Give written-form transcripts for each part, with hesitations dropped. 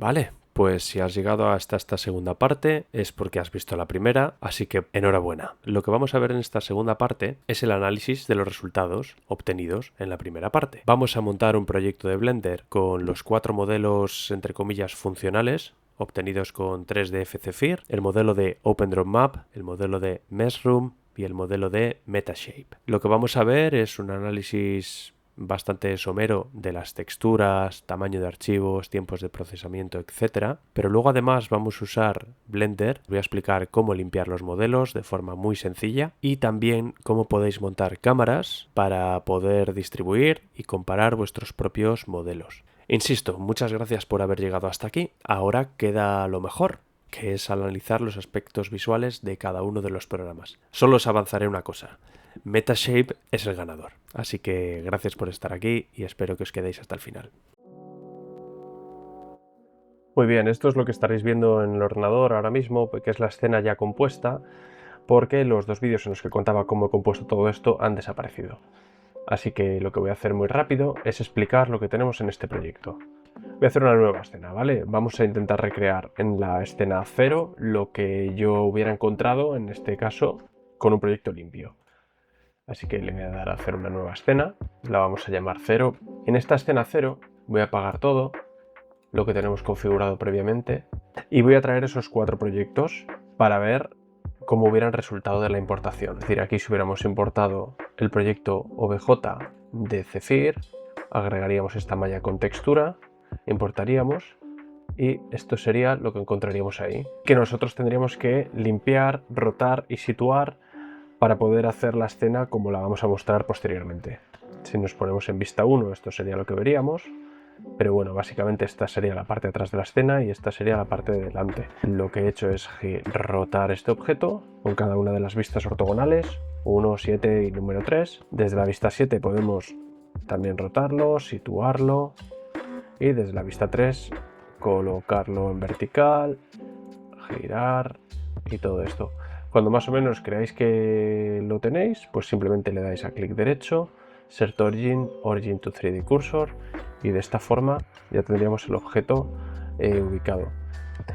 Vale, pues si has llegado hasta esta segunda parte es porque has visto la primera, así que enhorabuena. Lo que vamos a ver en esta segunda parte es el análisis de los resultados obtenidos en la primera parte. Vamos a montar un proyecto de Blender con los 4 modelos, entre comillas, funcionales, obtenidos con 3ds Zephyr, el modelo de OpenDrawMap, el modelo de Meshroom y el modelo de Metashape. Lo que vamos a ver es un análisis bastante somero de las texturas, tamaño de archivos, tiempos de procesamiento, etc. Pero luego además vamos a usar Blender. Voy a explicar cómo limpiar los modelos de forma muy sencilla y también cómo podéis montar cámaras para poder distribuir y comparar vuestros propios modelos. Insisto, muchas gracias por haber llegado hasta aquí. Ahora queda lo mejor, que es analizar los aspectos visuales de cada uno de los programas. Solo os avanzaré una cosa. Metashape es el ganador. Así que gracias por estar aquí y espero que os quedéis hasta el final. Muy bien, esto es lo que estaréis viendo en el ordenador ahora mismo, que es la escena ya compuesta, porque los 2 vídeos en los que contaba cómo he compuesto todo esto han desaparecido. Así que lo que voy a hacer muy rápido es explicar lo que tenemos en este proyecto. Voy a hacer una nueva escena, ¿vale? Vamos a intentar recrear en la escena 0 lo que yo hubiera encontrado, en este caso, con un proyecto limpio. Así que le voy a dar a hacer una nueva escena, la vamos a llamar 0. En esta escena 0 voy a apagar todo lo que tenemos configurado previamente y voy a traer esos 4 proyectos para ver cómo hubieran resultado de la importación. Es decir, aquí si hubiéramos importado el proyecto OBJ de Zephyr, agregaríamos esta malla con textura, importaríamos y esto sería lo que encontraríamos ahí, que nosotros tendríamos que limpiar, rotar y situar para poder hacer la escena como la vamos a mostrar posteriormente. Si nos ponemos en vista 1, esto sería lo que veríamos, pero bueno, básicamente esta sería la parte de atrás de la escena y esta sería la parte de delante. Lo que he hecho es rotar este objeto con cada una de las vistas ortogonales, 1, 7 y número 3. Desde la vista 7 podemos también rotarlo, situarlo y desde la vista 3 colocarlo en vertical, girar y todo esto. Cuando más o menos creáis que lo tenéis, pues simplemente le dais a clic derecho, Set Origin, Origin to 3D Cursor y de esta forma ya tendríamos el objeto ubicado.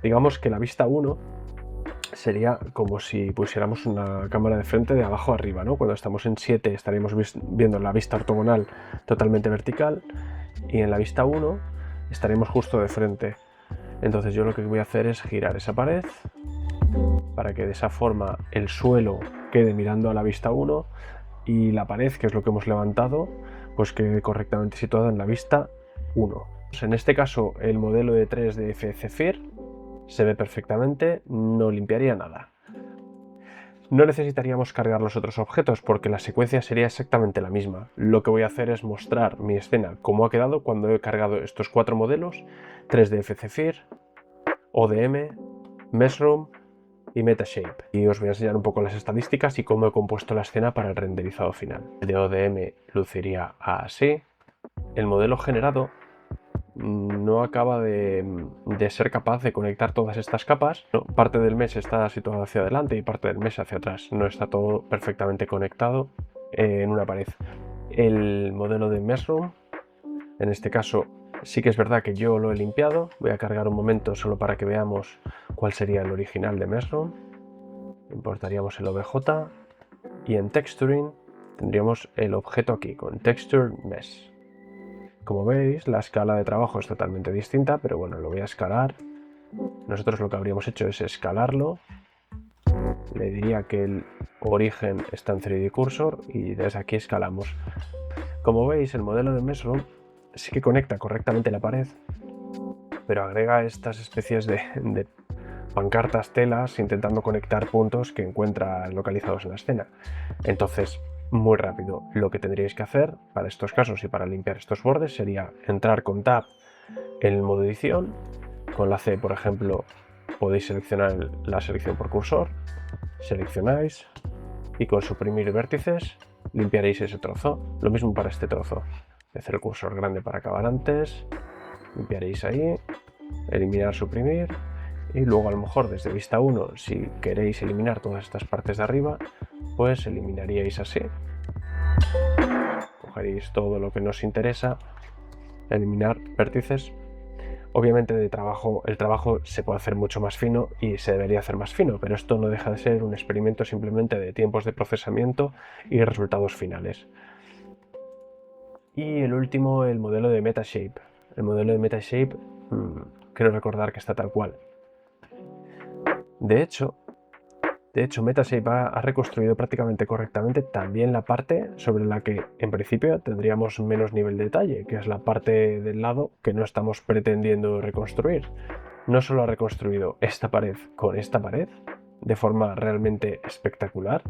Digamos que la vista 1 sería como si pusiéramos una cámara de frente de abajo arriba, ¿no? Cuando estamos en 7 estaríamos viendo la vista ortogonal totalmente vertical y en la vista 1 estaremos justo de frente. Entonces yo lo que voy a hacer es girar esa pared para que de esa forma el suelo quede mirando a la vista 1 y la pared, que es lo que hemos levantado, pues quede correctamente situada en la vista 1. En este caso el modelo de 3ds Zephyr se ve perfectamente, no limpiaría nada. No necesitaríamos cargar los otros objetos porque la secuencia sería exactamente la misma. Lo que voy a hacer es mostrar mi escena como ha quedado cuando he cargado estos 4 modelos, 3ds Zephyr, ODM, Meshroom y Metashape. Y os voy a enseñar un poco las estadísticas y cómo he compuesto la escena para el renderizado final. El de ODM luciría así. El modelo generado no acaba de ser capaz de conectar todas estas capas. Parte del mesh está situado hacia adelante y parte del mesh hacia atrás. No está todo perfectamente conectado en una pared. El modelo de Meshroom, en este caso, sí que es verdad que yo lo he limpiado. Voy a cargar un momento solo para que veamos cuál sería el original de Meshroom. Importaríamos el OBJ y en Texturing tendríamos el objeto aquí con Texture Mesh. Como veis, la escala de trabajo es totalmente distinta, pero bueno, lo voy a escalar. Nosotros lo que habríamos hecho es escalarlo. Le diría que el origen está en 3D Cursor y desde aquí escalamos. Como veis, el modelo de Meshroom sí que conecta correctamente la pared, pero agrega estas especies de pancartas, telas, intentando conectar puntos que encuentra localizados en la escena. Entonces, muy rápido, lo que tendríais que hacer para estos casos y para limpiar estos bordes sería entrar con Tab en el modo edición. Con la C, por ejemplo, podéis seleccionar la selección por cursor, seleccionáis y con suprimir vértices limpiaréis ese trozo. Lo mismo para este trozo. Voy a hacer el cursor grande para acabar antes, limpiaréis ahí, eliminar, suprimir y luego a lo mejor desde vista 1, si queréis eliminar todas estas partes de arriba, pues eliminaríais así. Cogeréis todo lo que nos interesa, eliminar vértices. Obviamente el trabajo se puede hacer mucho más fino y se debería hacer más fino, pero esto no deja de ser un experimento simplemente de tiempos de procesamiento y resultados finales. Y el último, el modelo de Metashape. El modelo de Metashape, quiero recordar que está tal cual. De hecho, Metashape ha reconstruido prácticamente correctamente también la parte sobre la que en principio tendríamos menos nivel de detalle, que es la parte del lado que no estamos pretendiendo reconstruir. No solo ha reconstruido esta pared con esta pared de forma realmente espectacular,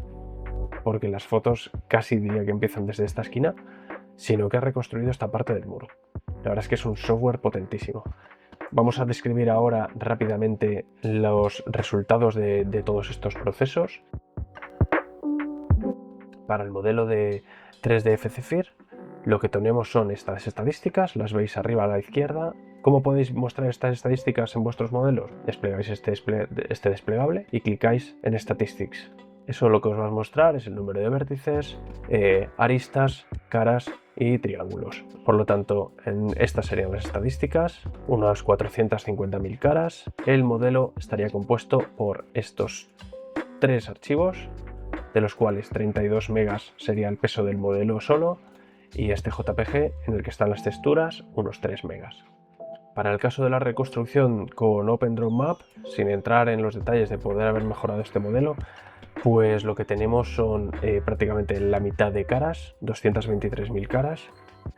porque las fotos casi diría que empiezan desde esta esquina, sino que ha reconstruido esta parte del muro. La verdad es que es un software potentísimo. Vamos a describir ahora rápidamente los resultados de todos estos procesos. Para el modelo de 3D FCFIR, lo que tenemos son estas estadísticas, las veis arriba a la izquierda. ¿Cómo podéis mostrar estas estadísticas en vuestros modelos? Desplegáis este desplegable y clicáis en Statistics. Eso lo que os va a mostrar es el número de vértices, aristas, caras y triángulos. Por lo tanto, estas serían las estadísticas, unas 450.000 caras. El modelo estaría compuesto por estos 3 archivos, de los cuales 32 megas sería el peso del modelo solo, y este JPG en el que están las texturas, unos 3 megas. Para el caso de la reconstrucción con OpenDrawMap, sin entrar en los detalles de poder haber mejorado este modelo, pues lo que tenemos son prácticamente la mitad de caras, 223.000 caras.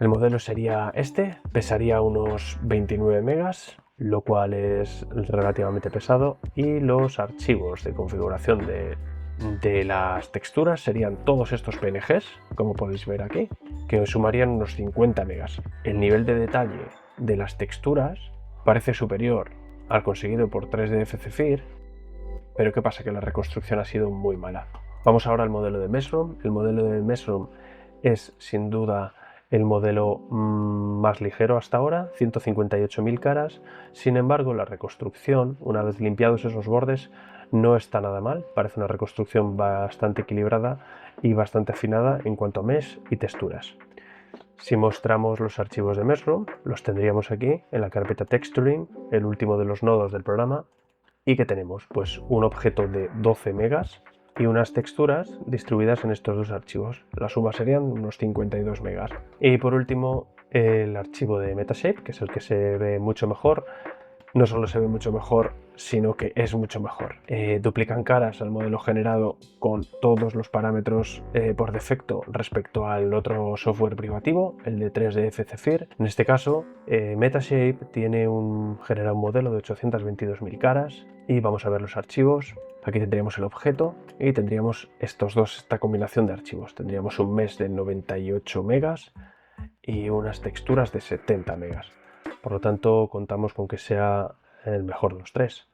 El modelo sería este, pesaría unos 29 megas, lo cual es relativamente pesado, y los archivos de configuración de las texturas serían todos estos PNGs, como podéis ver aquí, que os sumarían unos 50 megas. El nivel de detalle de las texturas parece superior al conseguido por 3D FCFIR, pero ¿qué pasa? Que la reconstrucción ha sido muy mala. Vamos ahora al modelo de Mesroom. El modelo de Mesroom es sin duda el modelo más ligero hasta ahora, 158.000 caras. Sin embargo, la reconstrucción, una vez limpiados esos bordes, no está nada mal. Parece una reconstrucción bastante equilibrada y bastante afinada en cuanto a mesh y texturas. Si mostramos los archivos de Mesroom, los tendríamos aquí en la carpeta Texturing, el último de los nodos del programa. ¿Y qué tenemos? Pues un objeto de 12 megas y unas texturas distribuidas en estos dos archivos. La suma serían unos 52 megas. Y por último, el archivo de Metashape, que es el que se ve mucho mejor. No solo se ve mucho mejor, sino que es mucho mejor. Duplican caras al modelo generado con todos los parámetros por defecto respecto al otro software privativo, el de 3D FCFIR. En este caso, Metashape genera un modelo de 822.000 caras y vamos a ver los archivos. Aquí tendríamos el objeto y tendríamos esta combinación de archivos. Tendríamos un mesh de 98 megas y unas texturas de 70 megas. Por lo tanto, contamos con que sea el mejor de los tres.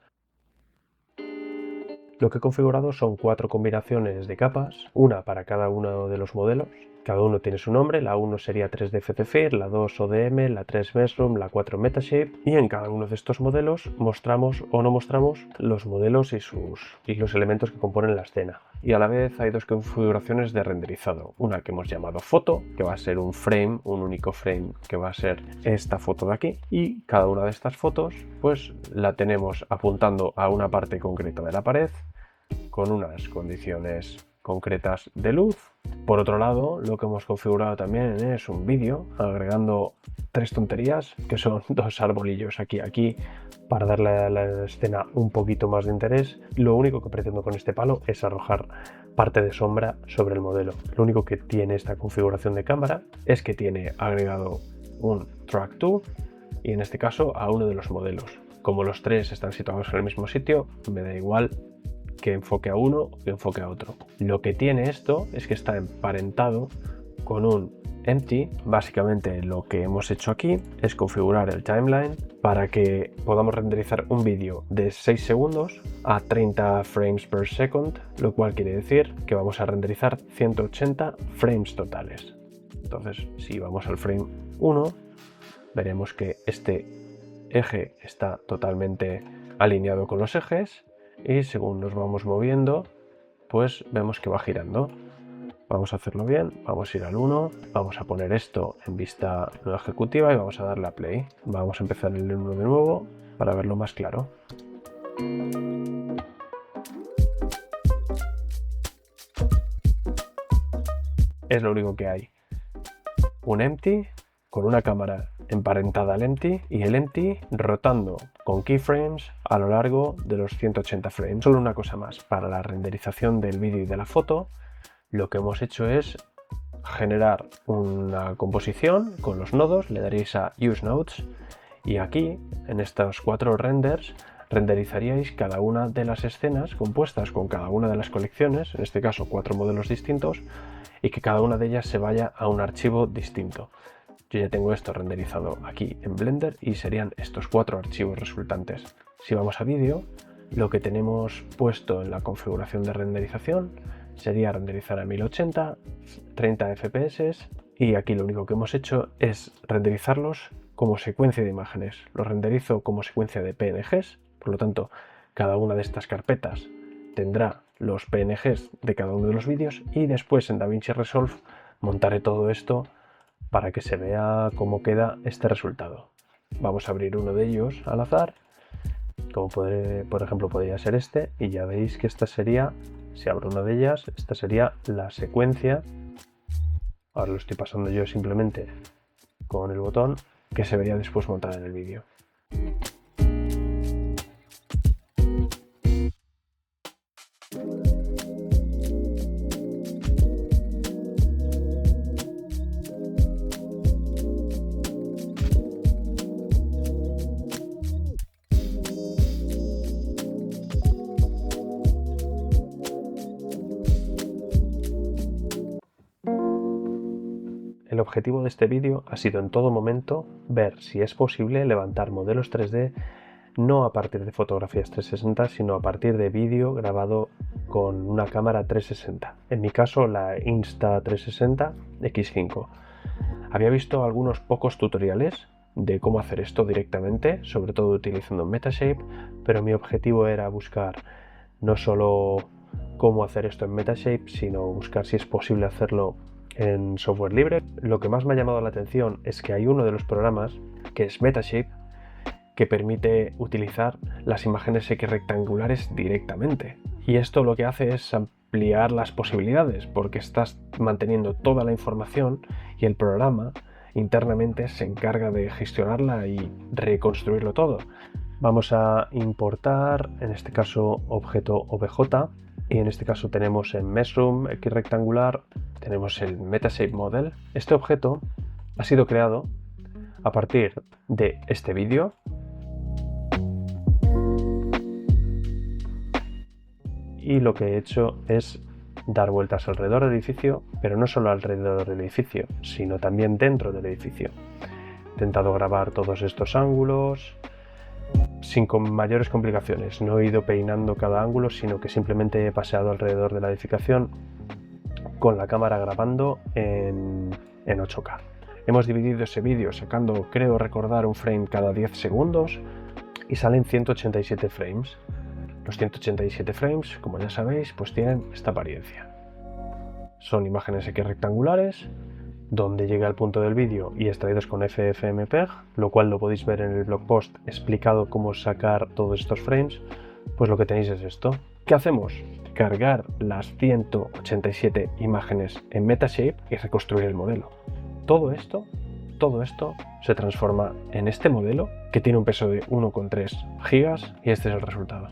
Lo que he configurado son 4 combinaciones de capas, una para cada uno de los modelos. Cada uno tiene su nombre, la 1 sería 3D FCFIR, la 2 ODM, la 3 Mesroom, la 4 Metashape, y en cada uno de estos modelos mostramos o no mostramos los modelos y los elementos que componen la escena. Y a la vez hay 2 configuraciones de renderizado, una que hemos llamado foto, que va a ser un frame, un único frame, que va a ser esta foto de aquí, y cada una de estas fotos pues la tenemos apuntando a una parte concreta de la pared, con unas condiciones concretas de luz. Por otro lado, lo que hemos configurado también es un vídeo agregando 3 tonterías, que son 2 arbolillos aquí, para darle a la escena un poquito más de interés. Lo único que pretendo con este palo es arrojar parte de sombra sobre el modelo. Lo único que tiene esta configuración de cámara es que tiene agregado un track to, y en este caso a uno de los modelos. Como los 3 están situados en el mismo sitio, me da igual que enfoque a uno o que enfoque a otro. Lo que tiene esto es que está emparentado con un empty. Básicamente lo que hemos hecho aquí es configurar el timeline para que podamos renderizar un vídeo de 6 segundos a 30 frames per second, lo cual quiere decir que vamos a renderizar 180 frames totales. Entonces, si vamos al frame 1, veremos que este eje está totalmente alineado con los ejes, y según nos vamos moviendo, pues vemos que va girando. Vamos a hacerlo bien, vamos a ir al 1, vamos a poner esto en vista no ejecutiva y vamos a darle a play. Vamos a empezar el 1 de nuevo para verlo más claro. Es lo único que hay. Un empty con una cámara emparentada al empty y el empty rotando con keyframes a lo largo de los 180 frames. Solo una cosa más, para la renderización del vídeo y de la foto, lo que hemos hecho es generar una composición con los nodos, le daréis a Use Nodes y aquí, en estos 4 renders, renderizaríais cada una de las escenas compuestas con cada una de las colecciones, en este caso 4 modelos distintos, y que cada una de ellas se vaya a un archivo distinto. Yo ya tengo esto renderizado aquí en Blender y serían estos 4 archivos resultantes. Si vamos a vídeo, lo que tenemos puesto en la configuración de renderización sería renderizar a 1080, 30 FPS y aquí lo único que hemos hecho es renderizarlos como secuencia de imágenes. Los renderizo como secuencia de PNGs, por lo tanto cada una de estas carpetas tendrá los PNGs de cada uno de los vídeos y después en DaVinci Resolve montaré todo esto para que se vea cómo queda este resultado. Vamos a abrir uno de ellos al azar, como por ejemplo podría ser este, y ya veis que esta sería, si abro una de ellas, esta sería la secuencia. Ahora lo estoy pasando yo simplemente con el botón, que se vería después montada en el vídeo. El objetivo de este vídeo ha sido en todo momento ver si es posible levantar modelos 3D no a partir de fotografías 360, sino a partir de vídeo grabado con una cámara 360. En mi caso, la Insta360 X5. Había visto algunos pocos tutoriales de cómo hacer esto directamente, sobre todo utilizando Metashape, pero mi objetivo era buscar no solo cómo hacer esto en Metashape, sino buscar si es posible hacerlo en software libre. Lo que más me ha llamado la atención es que hay uno de los programas, que es Metashape, que permite utilizar las imágenes X rectangulares directamente. Y esto lo que hace es ampliar las posibilidades, porque estás manteniendo toda la información y el programa internamente se encarga de gestionarla y reconstruirlo todo. Vamos a importar, en este caso, objeto OBJ, y en este caso tenemos en Meshroom X rectangular, tenemos el Metashape Model. Este objeto ha sido creado a partir de este vídeo y lo que he hecho es dar vueltas alrededor del edificio, pero no solo alrededor del edificio, sino también dentro del edificio. He intentado grabar todos estos ángulos sin mayores complicaciones. No he ido peinando cada ángulo, sino que simplemente he paseado alrededor de la edificación con la cámara grabando en 8K. Hemos dividido ese vídeo sacando, creo recordar, un frame cada 10 segundos y salen 187 frames. Los 187 frames, como ya sabéis, pues tienen esta apariencia. Son imágenes X rectangulares, donde llega el punto del vídeo y extraídos con FFmpeg, lo cual lo podéis ver en el blog post explicado cómo sacar todos estos frames. Pues lo que tenéis es esto. ¿Qué hacemos? Cargar las 187 imágenes en Metashape y reconstruir el modelo. Todo esto se transforma en este modelo que tiene un peso de 1,3 GB y este es el resultado.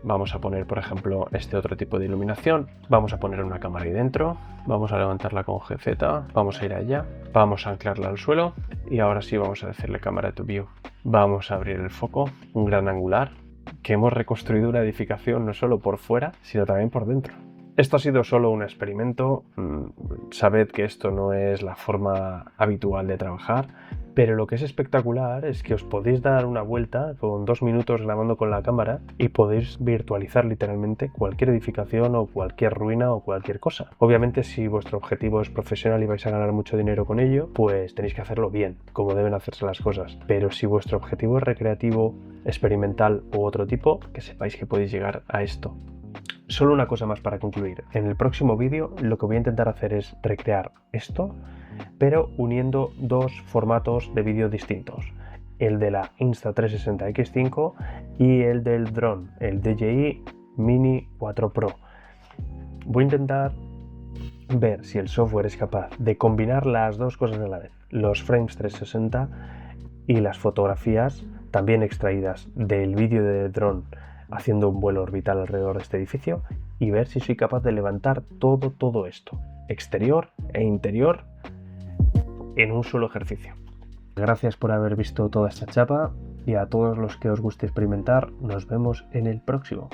Vamos a poner, por ejemplo, este otro tipo de iluminación. Vamos a poner una cámara ahí dentro. Vamos a levantarla con GZ. Vamos a ir allá. Vamos a anclarla al suelo. Y ahora sí vamos a decirle cámara to view. Vamos a abrir el foco, un gran angular, que hemos reconstruido una edificación no solo por fuera, sino también por dentro. Esto ha sido solo un experimento. Sabed que esto no es la forma habitual de trabajar, pero lo que es espectacular es que os podéis dar una vuelta con 2 minutos grabando con la cámara y podéis virtualizar literalmente cualquier edificación o cualquier ruina o cualquier cosa. Obviamente, si vuestro objetivo es profesional y vais a ganar mucho dinero con ello, pues tenéis que hacerlo bien, como deben hacerse las cosas. Pero si vuestro objetivo es recreativo, experimental u otro tipo, que sepáis que podéis llegar a esto. Solo una cosa más para concluir. En el próximo vídeo lo que voy a intentar hacer es recrear esto, pero uniendo dos formatos de vídeo distintos. El de la Insta360X5 y el del dron, el DJI Mini 4 Pro. Voy a intentar ver si el software es capaz de combinar las dos cosas a la vez, los frames 360 y las fotografías también extraídas del vídeo de dron haciendo un vuelo orbital alrededor de este edificio, y ver si soy capaz de levantar todo esto, exterior e interior, en un solo ejercicio. Gracias por haber visto toda esta chapa, y a todos los que os guste experimentar, nos vemos en el próximo.